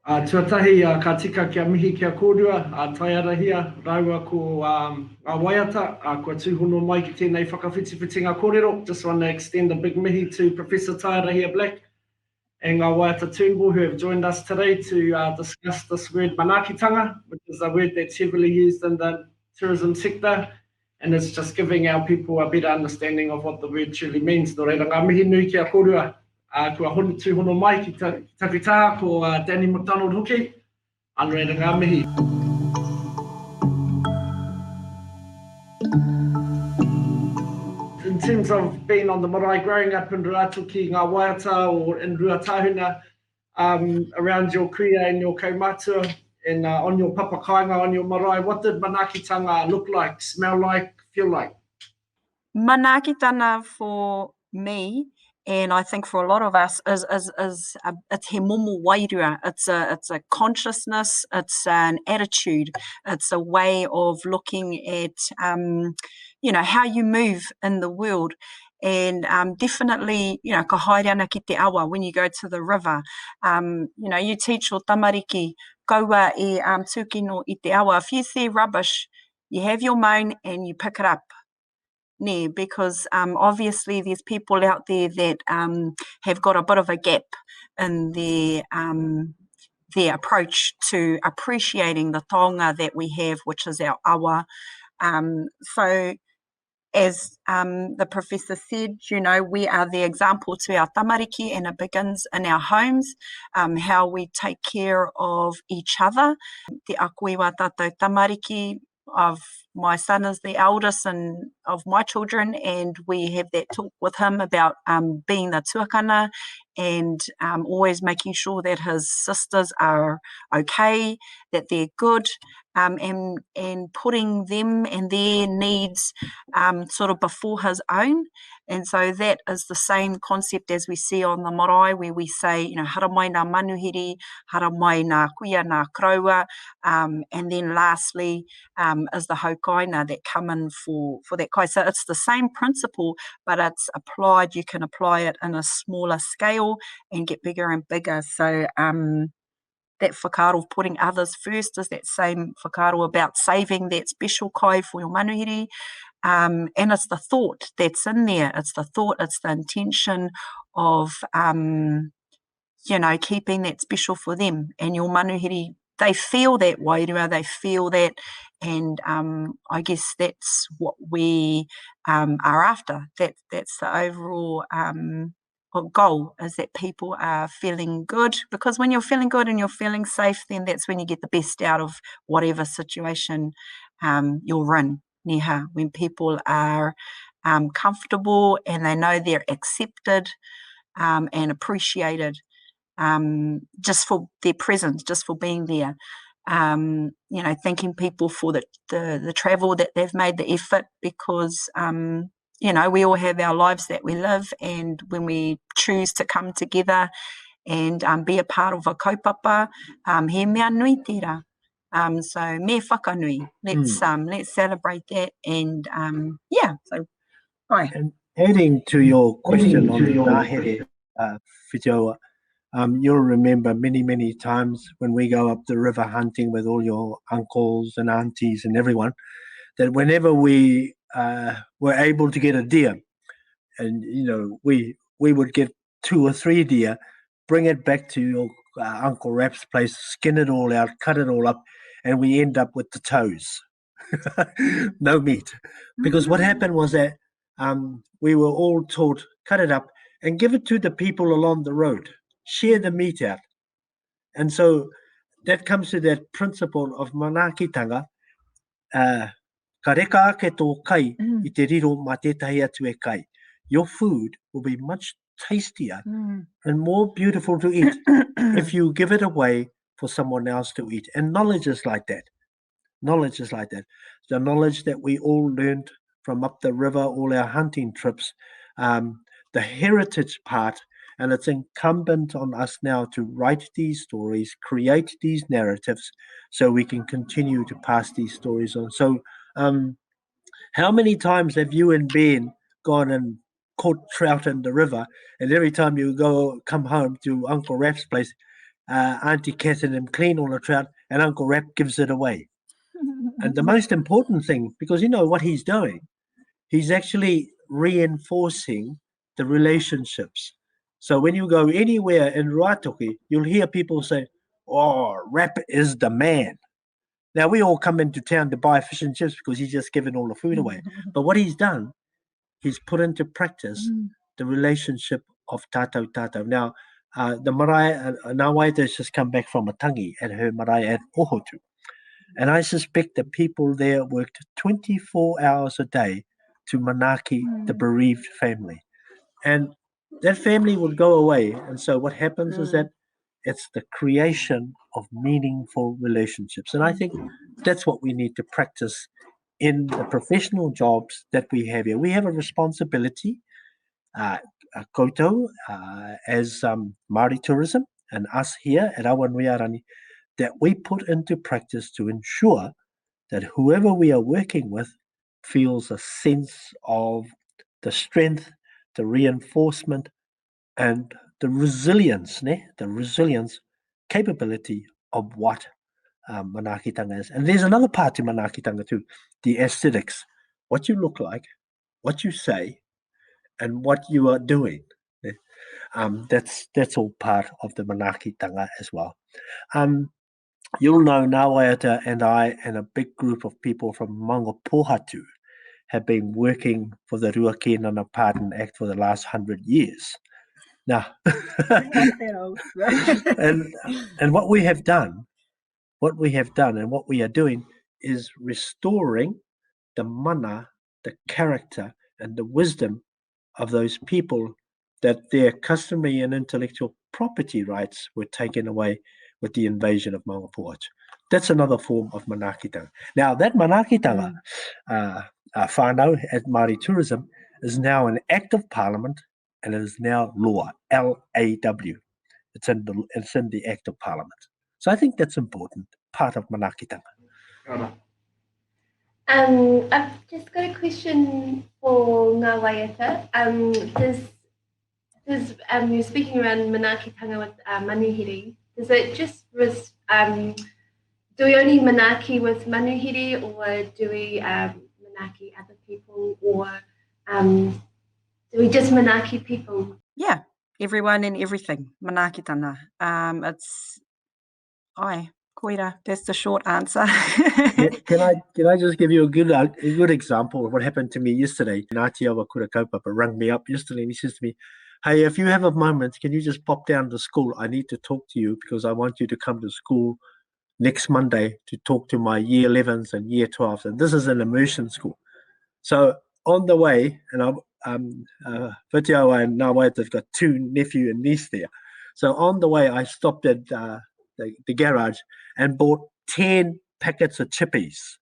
Tuatahi ka tika kia mihi kia kōrua, Taiarahia, rāua ko Ngāwaiata, kua tūhono mai ki tēnei whakawhitiwhitinga kōrero. Just want to extend a big mihi to Professor Taiarahia Black and Ngāwaiata Turnbull, who have joined us today to discuss this word Manaakitanga, which is a word that's heavily used in the tourism sector, and it's just giving our people a better understanding of what the word truly means. Nō reira, ngā mihi nui kia kōrua. Kua tūhono mai ki takita ko Danny McDonald hoki. Anō reira ngā mihi. In terms of being on the marae, growing up in Ruatoki, Ngāwaiata, or in Ruatahuna, around your kuia and your kaumatua, and on your papakainga, on your marae, what did Manaakitanga look like, smell like, feel like? Manaakitanga for me, and I think for a lot of us, is it's he momo wairua. It's a consciousness. It's an attitude. It's a way of looking at how you move in the world. And definitely, ka haere ana ki te awa when you go to the river. You teach o tamariki kaua e tūkino i te awa. If you see rubbish, you have your moan and you pick it up. Because obviously there's people out there that have got a bit of a gap in their approach to appreciating the taonga that we have, which is our awa. So as the professor said, we are the example to our tamariki, and it begins in our homes, how we take care of each other. Te akuiwa tātou tamariki, my son is the eldest of my children, and we have that talk with him about being the tuakana and always making sure that his sisters are okay, that they're good, and putting them and their needs sort of before his own. And so that is the same concept as we see on the marae, where we say, hara mai ngā manuhiri, hara mai ngā kuia, ngā kraua, and then lastly is the haukaina that come in for that kai. So it's the same principle, but it's applied. You can apply it in a smaller scale and get bigger and bigger. So that whakaaro of putting others first is that same whakaaro about saving that special kai for your manuhiri. And it's the thought that's in there. It's the thought, it's the intention of, keeping that special for them. And your manuhiri, they feel that wairua, they feel that. And I guess that's what we are after. That's the overall goal, is that people are feeling good. Because when you're feeling good and you're feeling safe, then that's when you get the best out of whatever situation you're in. When people are comfortable and they know they're accepted and appreciated just for their presence, just for being there. Thanking people for the travel that they've made, the effort, because we all have our lives that we live, and when we choose to come together and be a part of a kaupapa, he mea nuitia. So me whakanui. Let's celebrate that, and so hi. And adding to your question on the ngahere whitiaua, you'll remember many times when we go up the river hunting with all your uncles and aunties and everyone, that whenever we were able to get a deer, and we would get 2 or 3 deer, bring it back to your Uncle Rap's place, skin it all out, cut it all up, and we end up with the toes. No meat. Because what happened was that we were all taught, cut it up and give it to the people along the road. Share the meat out. And so that comes to that principle of Manaakitanga. Ka reka ake tō kai I te riro mā tētahi atu e kai. Your food will be much tastier and more beautiful to eat if you give it away for someone else to eat. And knowledge is like that. Knowledge is like that. The knowledge that we all learned from up the river, all our hunting trips, the heritage part, and it's incumbent on us now to write these stories, create these narratives, so we can continue to pass these stories on. So how many times have you and Ben gone and caught trout in the river, and every time you come home to Uncle Rap's place, Auntie Kath and them clean all the trout, and Uncle Rap gives it away. And the most important thing, because you know what he's doing, he's actually reinforcing the relationships. So when you go anywhere in Ruatoki, you'll hear people say, "Oh, Rap is the man." Now, we all come into town to buy fish and chips because he's just given all the food away. But what he's done, he's put into practice the relationship of tātou. Now, the marae, Ngāwaiata has just come back from a tangi at her marae at Ohotu. And I suspect that people there worked 24 hours a day to manaki the bereaved family. And that family would go away. And so what happens is that it's the creation of meaningful relationships. And I think that's what we need to practice in the professional jobs that we have here. We have a responsibility, koutou, as Māori tourism, and us here at Awanuiarani, that we put into practice to ensure that whoever we are working with feels a sense of the strength, the reinforcement, and the resilience, the resilience capability of what Manaakitanga is. And there's another part to Manaakitanga too, the aesthetics, what you look like, what you say, and what you are doing. That's all part of the Manaakitanga as well. You'll know Ngāwaiata and I and a big group of people from Maunga Pohatu have been working for the Ruakēnana Pardon Act for the last 100 years. Now, and what we have done and what we are doing is restoring the mana, the character, and the wisdom of those people that their customary and intellectual property rights were taken away with the invasion of Maunga Pohatu. That's another form of Manaakitanga. Now, that Manaakitanga whānau at Māori tourism is now an act of parliament, and it is now law, L-A-W. It's in the act of parliament. So I think that's important, part of Manaakitanga. I've just got a question for Ngāwaiata. You're speaking around Manaakitanga with manuhiri. Does it just do we only manaki with manuhiri, or do we manaki other people, or do we just manaki people? Yeah, everyone and everything, Manaakitanga. It's koia. That's the short answer. Can I just give you a good example of what happened to me yesterday? Ngāti Awa Kura Kaupapa rang me up yesterday and he says to me, "Hey, if you have a moment, can you just pop down to school? I need to talk to you because I want you to come to school next Monday to talk to my year 11s and year 12s. And this is an immersion school." So on the way, and Whitiawa and Ngāwaiata have got 2 nephew and niece there. So on the way, I stopped at the garage and bought 10 packets of chippies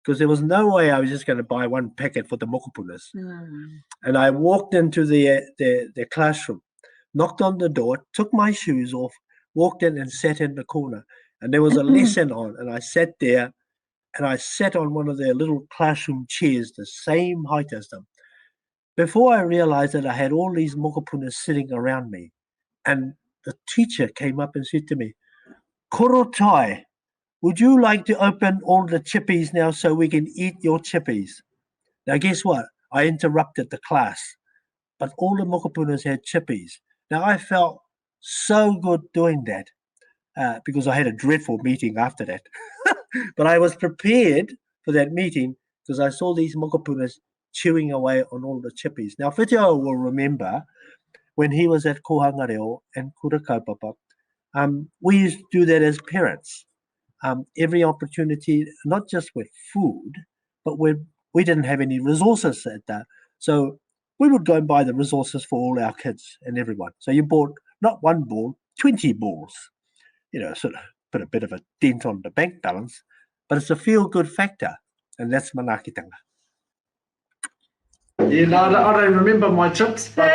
because there was no way I was just going to buy 1 packet for the mokopunas. And I walked into the classroom, knocked on the door, took my shoes off, walked in and sat in the corner. And there was a lesson on, and I sat there, and I sat on one of their little classroom chairs, the same height as them. Before I realized that I had all these mokopunas sitting around me, and the teacher came up and said to me, "Korotai, would you like to open all the chippies now so we can eat your chippies?" Now, guess what? I interrupted the class, but all the mokopunas had chippies. Now, I felt so good doing that because I had a dreadful meeting after that. But I was prepared for that meeting because I saw these mokopunas chewing away on all the chippies. Now, Whitiawa will remember when he was at Kohangareo and Kura Kaupapa, we used to do that as parents. Every opportunity, not just with food, but we didn't have any resources at that. So we would go and buy the resources for all our kids and everyone. So you bought not 1 ball, 20 balls. Sort of put a bit of a dent on the bank balance, but it's a feel-good factor, and that's Manaakitanga. Yeah, no, I don't remember my chips, but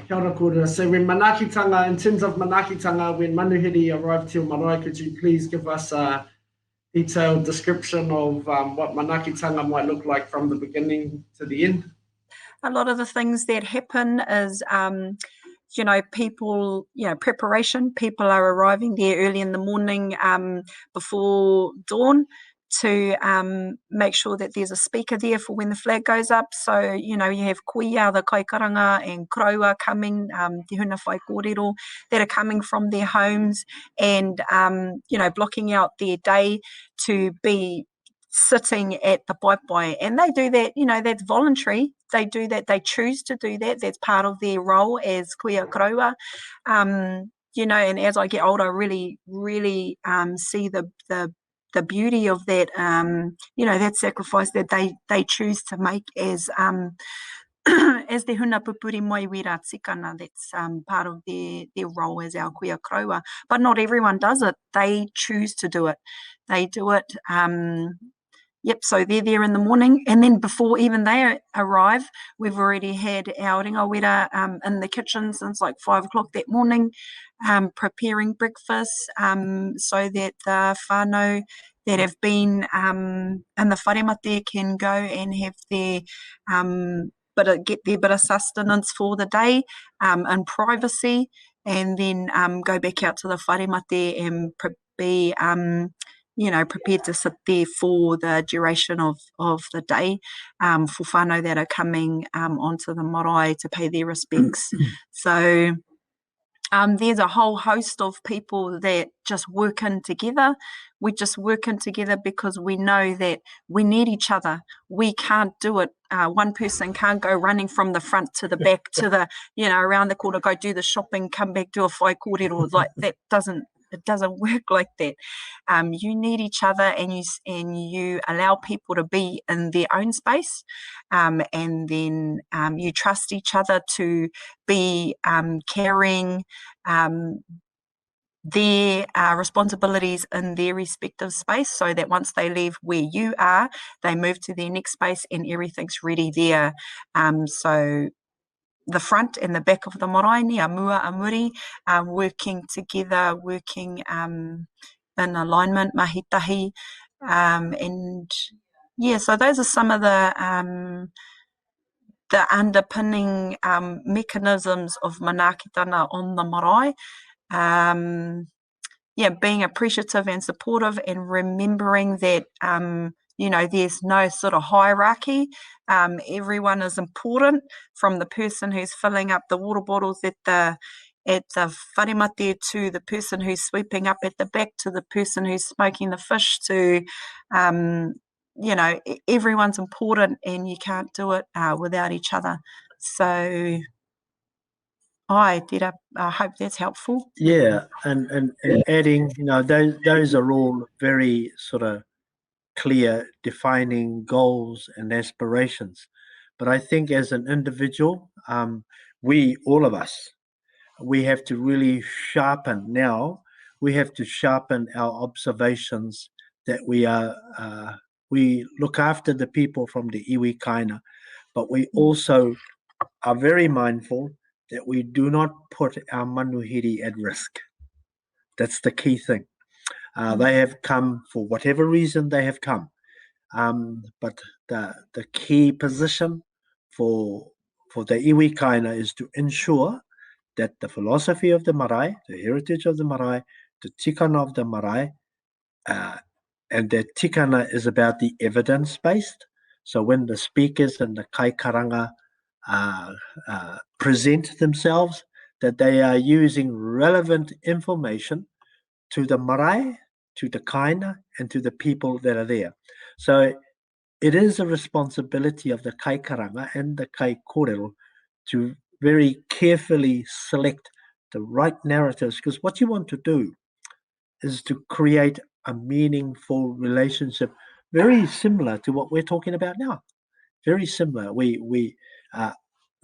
kia ora kōrero. So when Manaakitanga, in terms of Manaakitanga, when manuhiri arrived to marae, could you please give us a detailed description of what Manaakitanga might look like from the beginning to the end? A lot of the things that happen is you know, people, you know, preparation, people are arriving there early in the morning before dawn to make sure that there's a speaker there for when the flag goes up. So, you know, you have koia, the kaikaranga, and rāua coming, te huna whai kōrero, that are coming from their homes and, you know, blocking out their day to be sitting at the paepae. And they do that, you know, that's voluntary. They do that, they choose to do that. That's part of their role as koia rāua. You know, and as I get older, I really see the beauty of that, you know, that sacrifice that they choose to make as as the huna pupuri mai wera tikana. That's part of their role as our koia rāua. But not everyone does it. They choose to do it. They do it. Yep, so they're there in the morning, and then before even they arrive, we've already had our ringa wera in the kitchen since like 5 o'clock that morning, preparing breakfast so that the whānau that have been in the wharemate can go and have their get their bit of sustenance for the day in privacy, and then go back out to the wharemate and be you know, prepared to sit there for the duration of the day for whānau that are coming onto the marae to pay their respects. So there's a whole host of people that just work in together. We just work in together because we know that we need each other. We can't do it. One person can't go running from the front to the back to the, you know, around the corner, go do the shopping, come back, do a whai kōrero. Like that it doesn't work like that. You need each other, and you allow people to be in their own space, and then you trust each other to be carrying their responsibilities in their respective space, so that once they leave where you are, they move to their next space and everything's ready there. So the front and the back of the marae, ni a mua a muri, working together, working in alignment, mahitahi, and yeah, so those are some of the underpinning mechanisms of Manaakitanga on the marae. Yeah, being appreciative and supportive, and remembering that you know, there's no sort of hierarchy. Everyone is important, from the person who's filling up the water bottles at the wharemate, to the person who's sweeping up at the back, to the person who's smoking the fish, to you know, everyone's important, and you can't do it without each other. So I hope that's helpful. Yeah, and adding, you know, those are all very sort of clear, defining goals and aspirations. But I think as an individual, all of us, we have to really sharpen now. We have to sharpen our observations that we look after the people from the iwi kaina, but we also are very mindful that we do not put our manuhiri at risk. That's the key thing. They have come for whatever reason they have come. But the key position for the iwi kaina is to ensure that the philosophy of the marae, the heritage of the marae, the tikana of the marae, and that tikana is about the evidence-based. So when the speakers and the kaikaranga present themselves, that they are using relevant information to the marae, to the kaina, and to the people that are there. So it is a responsibility of the kaikaranga and the kai kōrero to very carefully select the right narratives, because what you want to do is to create a meaningful relationship, very similar to what we're talking about now. Very similar.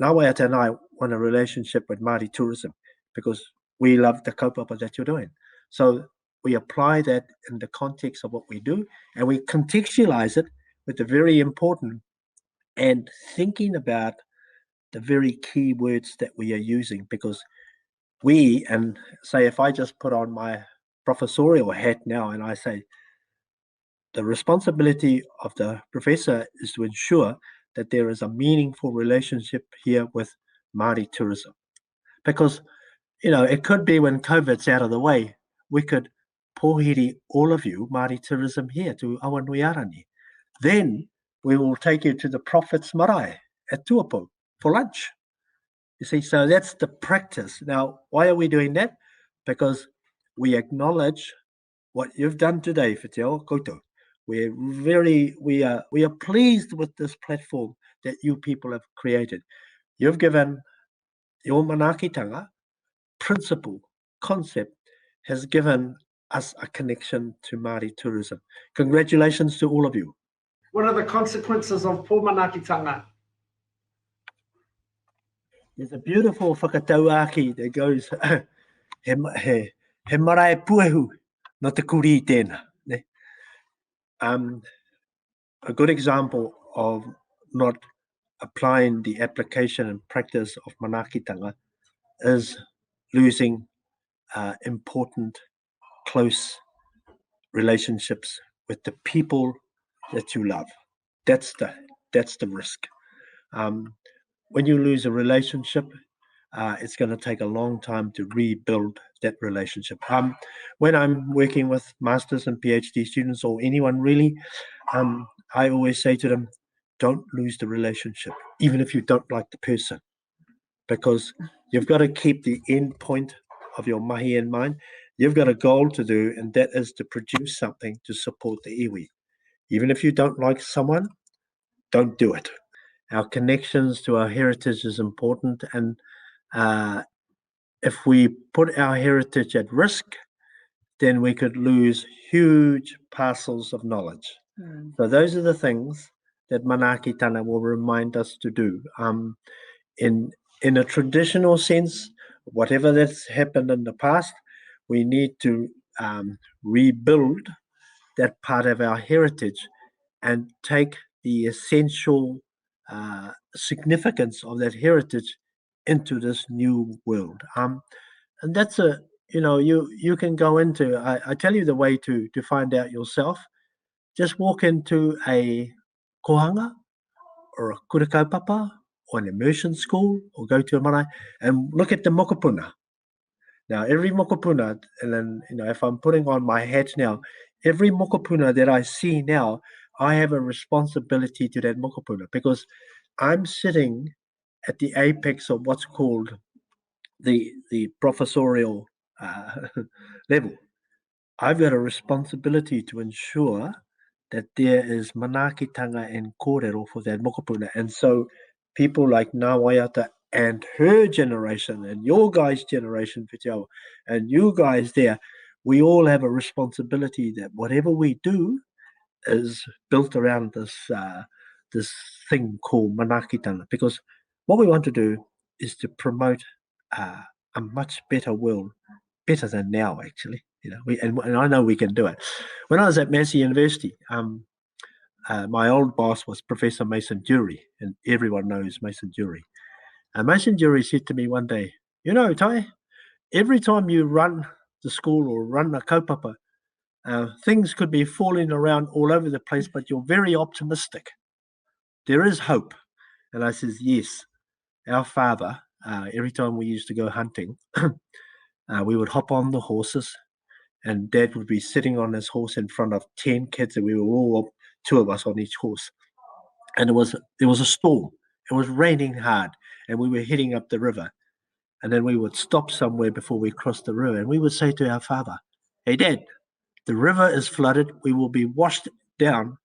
Ngāwaiata and I want a relationship with Māori tourism because we love the kaupapa that you're doing. So we apply that in the context of what we do, and we contextualize it with the very important and thinking about the very key words that we are using, because and say, if I just put on my professorial hat now and I say, the responsibility of the professor is to ensure that there is a meaningful relationship here with Māori tourism. because, you know, it could be when COVID's out of the way, we could pōhiri all of you Māori tourism here to Awanuiarani. Then we will take you to the Prophet's marae at Tāpoi for lunch. You see, so that's the practice. Now, why are we doing that? Because we acknowledge what you've done today, Whitiao Koutou. We are pleased with this platform that you people have created. You've given your Manaakitanga principle, concept, has given us a connection to Māori tourism. Congratulations to all of you. What are the consequences of poor Manaakitanga? There's a beautiful whakatau aki that goes, he marae puehu no te kuri tēnā. A good example of not applying the application and practice of Manaakitanga is losing important, close relationships with the people that you love. That's the risk. When you lose a relationship, it's going to take a long time to rebuild that relationship. When I'm working with masters and PhD students or anyone really, I always say to them, don't lose the relationship, even if you don't like the person, because you've got to keep the end point of your mahi in mind. You've got a goal to do, and that is to produce something to support the iwi. Even if you don't like someone, don't do it. Our connections to our heritage is important, and if we put our heritage at risk, then we could lose huge parcels of knowledge. So those are the things that Manaakitanga will remind us to do. In a traditional sense, whatever that's happened in the past, we need to rebuild that part of our heritage and take the essential significance of that heritage into this new world. And that's you can go into, I tell you the way to find out yourself. Just walk into a kohanga or a kura kaupapa or an immersion school, or go to a marae and look at the mokopuna. Now, every mokopuna, and then, if I'm putting on my hat now, every mokopuna that I see now, I have a responsibility to that mokopuna, because I'm sitting at the apex of what's called the professorial level. I've got a responsibility to ensure that there is Manaakitanga and kōrero for that mokopuna. And so people like Ngāwaiata and her generation and your guys' generation, Whitiao, and you guys there, we all have a responsibility that whatever we do is built around this thing called Manaakitanga. Because what we want to do is to promote a much better world, better than now, actually. And I know we can do it. When I was at Massey University, my old boss was Professor Mason Dury, and everyone knows Mason Dury. And Mason Dury said to me one day, Tai, every time you run the school or run a kaupapa, things could be falling around all over the place, but you're very optimistic. There is hope. And I says, yes. Our father, every time we used to go hunting, we would hop on the horses, and Dad would be sitting on his horse in front of 10 kids, and we were all 2 of us on each horse. And there was a storm. It was raining hard, and we were heading up the river. And then we would stop somewhere before we crossed the river, and we would say to our father, "Hey, Dad, the river is flooded. We will be washed down.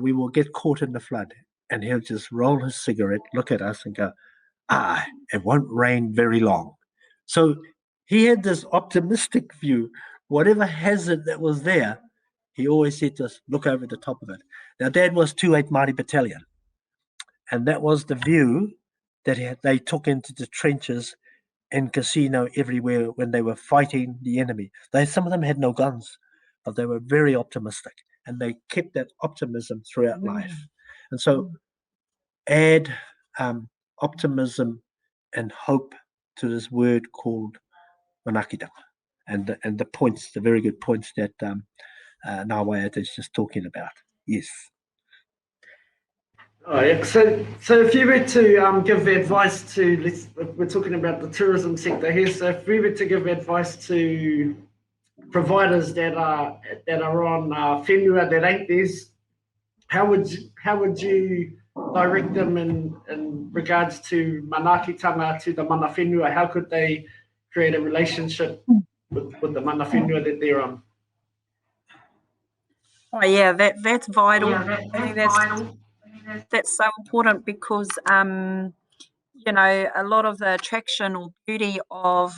We will get caught in the flood." And he'll just roll his cigarette, look at us, and go, it won't rain very long. So he had this optimistic view. Whatever hazard that was there, he always said to us, look over the top of it. Now, Dad was 28 Māori Battalion, and that was the view that they took into the trenches and casino everywhere when they were fighting the enemy. Some of them had no guns, but they were very optimistic, and they kept that optimism throughout life. And so add optimism and hope to this word called Manaakitanga, and the points, the very good points that Ngāwaiata is just talking about. Yes. Oh, yeah. So if you were to give advice to, we're talking about the tourism sector here. So if we were to give advice to providers that are on whenua that ain't theirs, how would you direct them in regards to Manaakitanga, to the mana whenua? How could they create a relationship with the mana whenua that they're on? Oh yeah, that's vital. I think that's so important because you know, a lot of the attraction or beauty of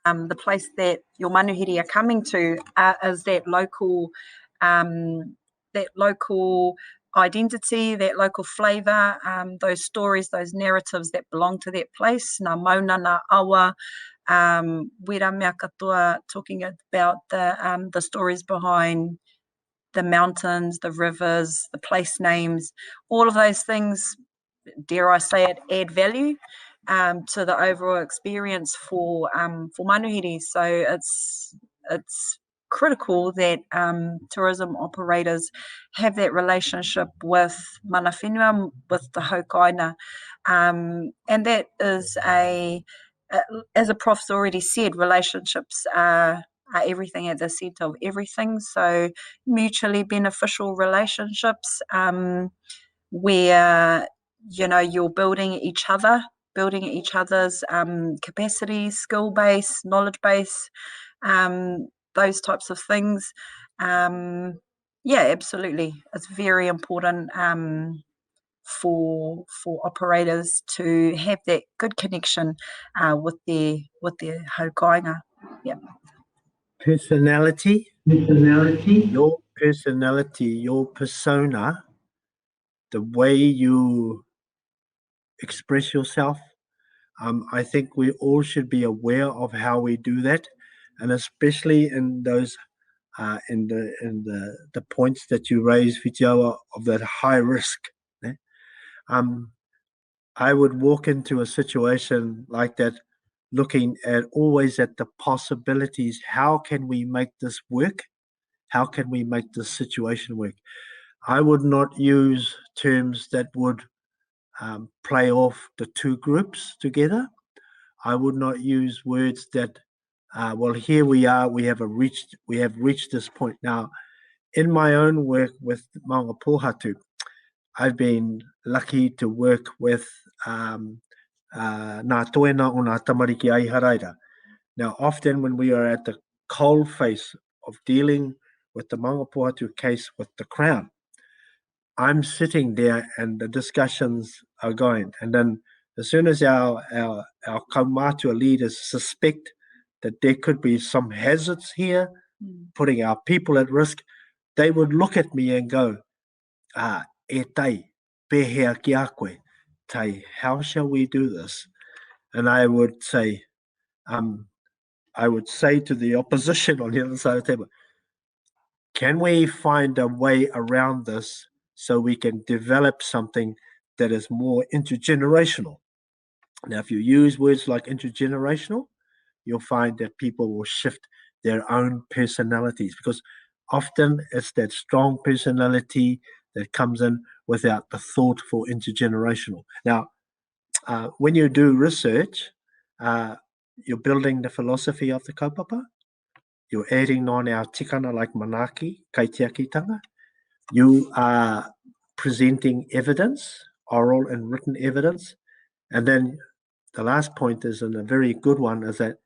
the place that your manuhiri are coming to is that local identity, that local flavour, those stories, those narratives that belong to that place. Nā mauna, nā awa, wera mea katoa, talking about the stories behind the mountains, the rivers, the place names, all of those things, dare I say it, add value to the overall experience for manuhiri. So it's critical that tourism operators have that relationship with mana whenua, with the haukaina, and that is as a prof's already said, relationships are everything, at the centre of everything. So mutually beneficial relationships where you know you're building each other's capacity, skill base, knowledge base, those types of things. Yeah, absolutely, it's very important for operators to have that good connection with their haukainga. Yeah. Personality, your personality, your persona, the way you express yourself. I think we all should be aware of how we do that, and especially in those in the points that you raise, Whitiawa, of that high risk. Eh? I would walk into a situation like that, looking at always at the possibilities. How can we make this work? How can we make this situation work? I would not use terms that would play off the two groups together. I would not use words that, well, here we are. We have reached this point now. In my own work with Maunga Pohatu, I've been lucky to work with Ngā tōna o ngā tamariki ai haraira. Now, often when we are at the cold face of dealing with the Maunga Pohatu case with the Crown, I'm sitting there and the discussions are going. And then as soon as our kaumātua leaders suspect that there could be some hazards here, putting our people at risk, they would look at me and go, e tai, pehea ki a koe, tai, how shall we do this? And I would say to the opposition on the other side of the table, can we find a way around this so we can develop something that is more intergenerational? Now, if you use words like intergenerational, you'll find that people will shift their own personalities, because often it's that strong personality that comes in without the thought for intergenerational. Now, when you do research, you're building the philosophy of the kaupapa. You're adding on our tikana like manaki, kaitiakitanga. You are presenting evidence, oral and written evidence. And then the last point is, and a very good one, is that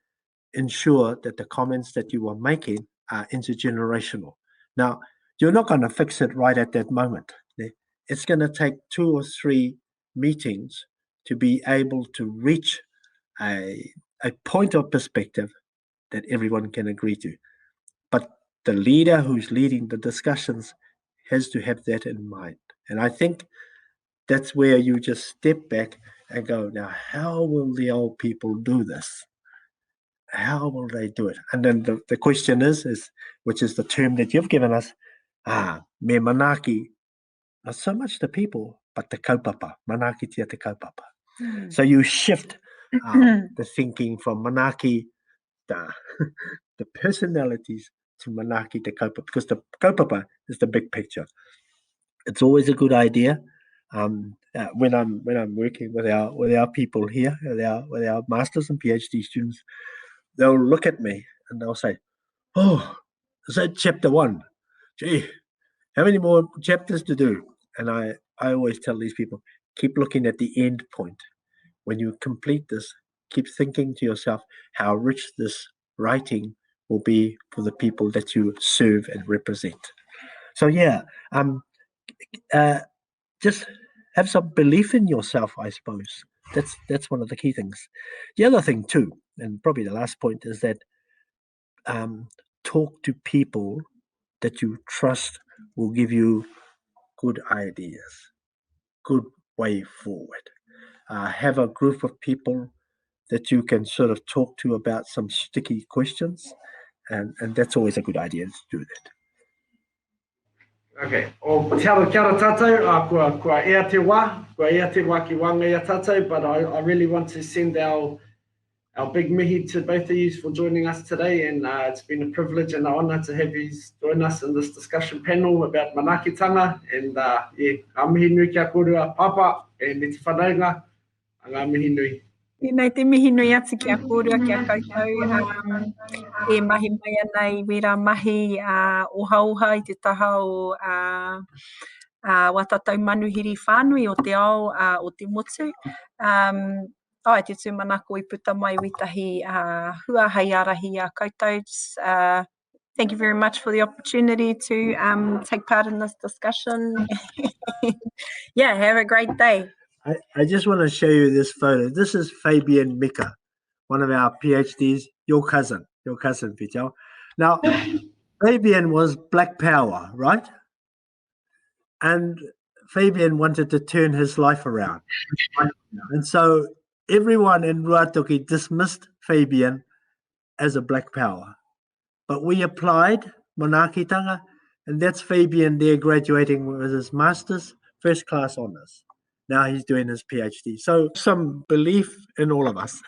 ensure that the comments that you are making are intergenerational. Now, you're not going to fix it right at that moment. It's going to take 2 or 3 meetings to be able to reach a point of perspective that everyone can agree to. But the leader who's leading the discussions has to have that in mind. And I think that's where you just step back and go, now, how will the old people do this? How will they do it? And then the question is, which is the term that you've given us, me manaki, not so much the people, but the kaupapa, manakitia te kaupapa. So you shift the thinking from manaki, the personalities, to manaki te kaupapa, because the kaupapa is the big picture. It's always a good idea when I'm working with our people here, with our masters and PhD students, they'll look at me and they'll say, "Oh, is that chapter 1? Gee, how many more chapters to do?" And I always tell these people, keep looking at the end point. When you complete this, keep thinking to yourself how rich this writing will be for the people that you serve and represent. So yeah, just have some belief in yourself, I suppose. That's one of the key things. The other thing too, and probably the last point, is that talk to people that you trust will give you good ideas, good way forward. Have a group of people that you can sort of talk to about some sticky questions, and that's always a good idea to do that. Okay. O te ara kia ora tātou, kua ea te wā ki wāngai a tātou, but I really want to send our big mihi to both of you for joining us today, and it's been a privilege and an honour to have you join us in this discussion panel about Manaakitanga, and ngā mihi nui kia kōrero papa, e me te whanaunga, ngā mihi nui. Tēnei te mihi nui atu kia kōrero kia koutou. E mahi mai anei, wera mahi oha I te taha o whatatau manuhiri whānui o te ao o te motu. Ai te tūmanako I puta mai witahi hua hei arahi a koutou. Thank you very much for the opportunity to take part in this discussion. Yeah, have a great day. I just want to show you this photo. This is Fabian Mika, one of our PhDs, your cousin, Pitao. Now, Fabian was Black Power, right? And Fabian wanted to turn his life around. And so everyone in Ruatoki dismissed Fabian as a Black Power. But we applied Manaakitanga, and that's Fabian there graduating with his master's, first class honours. Now he's doing his PhD. So some belief in all of us.